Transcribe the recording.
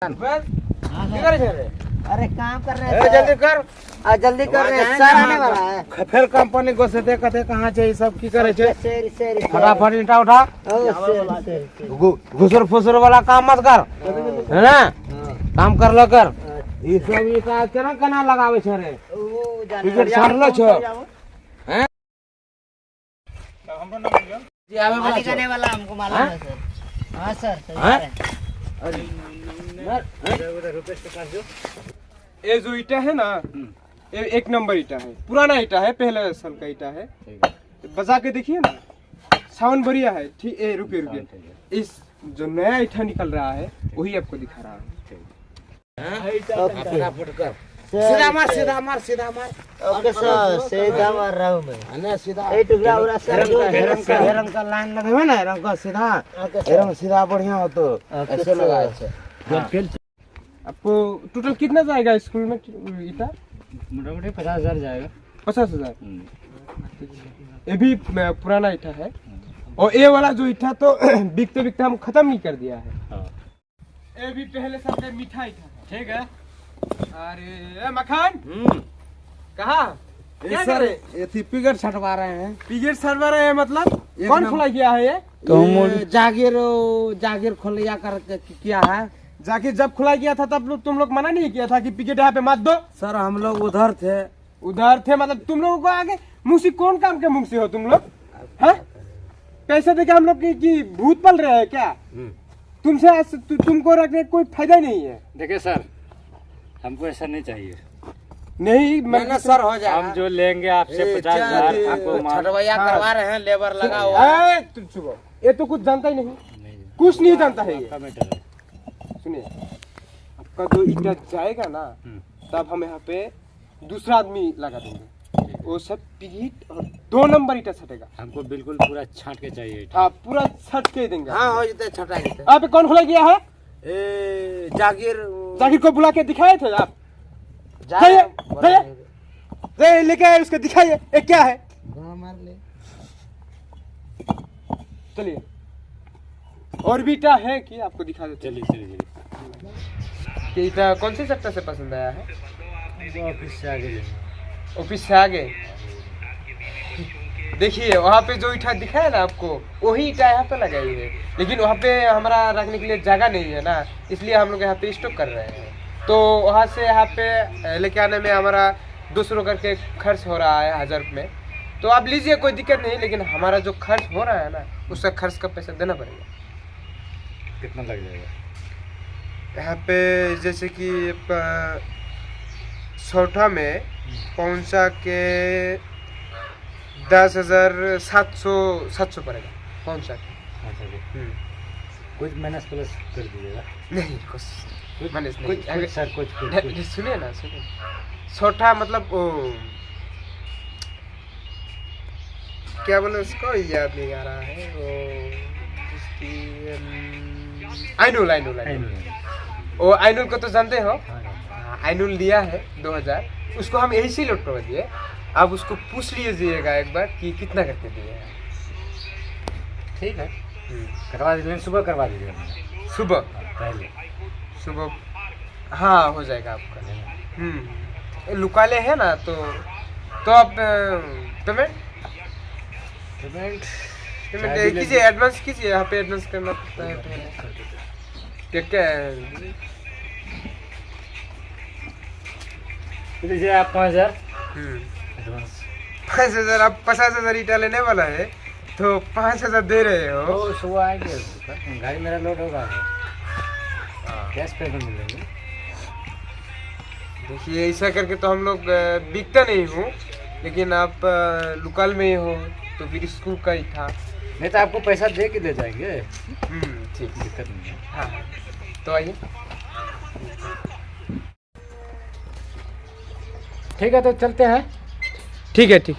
अरे काम कर रहे हैं जल्दी कर जल्दी कर रहे हैं सर आने वाला है फिर कंपनी को से कहते कहाँ चाहिए सब की करे छे सेरी फटाफट ईटा उठा घुसर फुसर वाला काम मत कर है ना काम कर लो कर ये सब ईटा केना केना लगावे छे रे टिकट छाड़लो छो हैं हमको ना मिलियो जी आवे वाला करने वाला हमको मालूम है सर हां सर अरे ये जो ईटा है ना ये 1 नंबर ईटा है, पुराना ईटा है, पहले साल का ईटा है। बजा के देखिए ना, सावन बढ़िया है। ठीक है, रुकिए रुकिए, इस जो नया ईटा निकल रहा है वही आपको दिखा रहा है। सीधा मार ओके सर सीधा मार रहा हूं मैं ना सीधा ए टुकड़ा उरा सर हेरम का लाइन लगावे ना हेरम का सीधा हेरम सीधा बढ़िया हो तो ऐसे लगाए छे। आपको टोटल कितना जाएगा स्कूल में ईटा? मोटामोटी 50,000 जाएगा। 50,000। ये भी पुराना ईटा है और ये वाला जो ईटा तो बिकते बिकते हम खत्म ही कर दिया है। ये भी पहले साल का मीठा ईटा है। ठीक है। अरे मखान कहाँ सर ये टिकट छटवा रहे हैं। टिकट छटवा रहे हैं मतलब कौन खुला किया है ये? जागीर खोलिया कर किया है। जाके जब खुला किया था तब तुम लोग मना नहीं किया था कि टिकट यहाँ पे मत दो? सर हम लोग उधर थे मतलब तुम लोगों को आगे मुंह से कौन काम के मुंह से हो तुम लोग? हैं? पैसे देके हम लोग की भूत पल रहे हैं क्या? तुमसे तुमको रखने कोई फायदा नहीं है। देखिए सर, हमको ऐसा नहीं चाहिए। नहीं मैंने सर हो जाएगा। हम जो लेंगे आपसे 50,000 आपको छटवैया करवा रहे हैं, लेबर लगा हुआ है। तुम चुप, ये तो कुछ जानता ही नहीं, कुछ नहीं जानता है ये। मैटर है। सुनिए, आपका जो ईटा जाएगा ना तब हम यहाँ पे दूसरा आदमी लगा देंगे, वो सब टिकट और 2 नंबर ईटा छटेगा। हमको बिल्कुल पूरा छांट के चाहिए। हाँ पूरा छट के देंगे। हाँ हो जाते छटा जाते। आप कौन खुला गया है? जागीर को बुला के दिखाए थे आप? लेके आए उसको दिखाइए, ये क्या है? मार ले। चलिए, और भी ईटा है कि आपको दिखा देते? चलिए। कि ईटा कौन से सेक्टर से पसंद आया है? ऑफिस से आगे ऑफिस से आगे देखिए, वहाँ पे जो ईटा दिखा है ना आपको, वही ईटा यहाँ पे लगाई है, लेकिन वहाँ पे हमारा रखने के लिए जगह नहीं है ना, इसलिए हम लोग यहाँ पे स्टॉक कर रहे हैं। तो वहाँ से यहाँ पे लेके आने में हमारा 200 करके खर्च हो रहा है 1000 में। तो आप लीजिए, कोई दिक्कत नहीं, लेकिन हमारा जो खर्च हो रहा है ना उसका खर्च का पैसा देना पड़ेगा। कितना लग जाएगा? यहाँ पे जैसे कि सौठा में पहुँचा के 10,700 पड़ेगा पहुँचा के। अच्छा, कुछ माइनस प्लस कर दीजिएगा। नहीं कुछ माइनस नहीं सर, कुछ सुनिए ना, सुनिए। सौठा मतलब वो क्या बोले उसको, याद नहीं आ रहा है वो, आइनुल वो आइनुल को तो जानते हो? आइनुल लिया है 2000, उसको हम यही से लौट करवा दिए। अब उसको पूछ लीजिएगा एक बार कि कितना करके दिए हैं। ठीक है, करवा दीजिए। सुबह करवा दीजिएगा। सुबह पहले सुबह हाँ हो जाएगा आपका। लुकाले है ना, तो आप पेमेंट कीजिए, एडवांस कीजिए। यहाँ पे एडवांस करना पड़ता है पहले। क्या लीजिए आप 5,000 एडवांस। 5,000? आप 50,000 ईटा लेने वाला है तो 5,000 दे रहे हो? तो सुबह आएंगे, गाड़ी मेरा लोड होगा, कैश पेमेंट मिलेंगे। देखिए, ऐसा करके तो हम लोग बिकता नहीं हूँ, लेकिन आप लोकल में ही हो तो फिर स्कूल का ही था। नहीं तो आपको पैसा दे के ले जाएंगे। ठीक, दिक्कत नहीं है। हाँ तो आइए। ठीक है, तो चलते हैं। ठीक है, ठीक।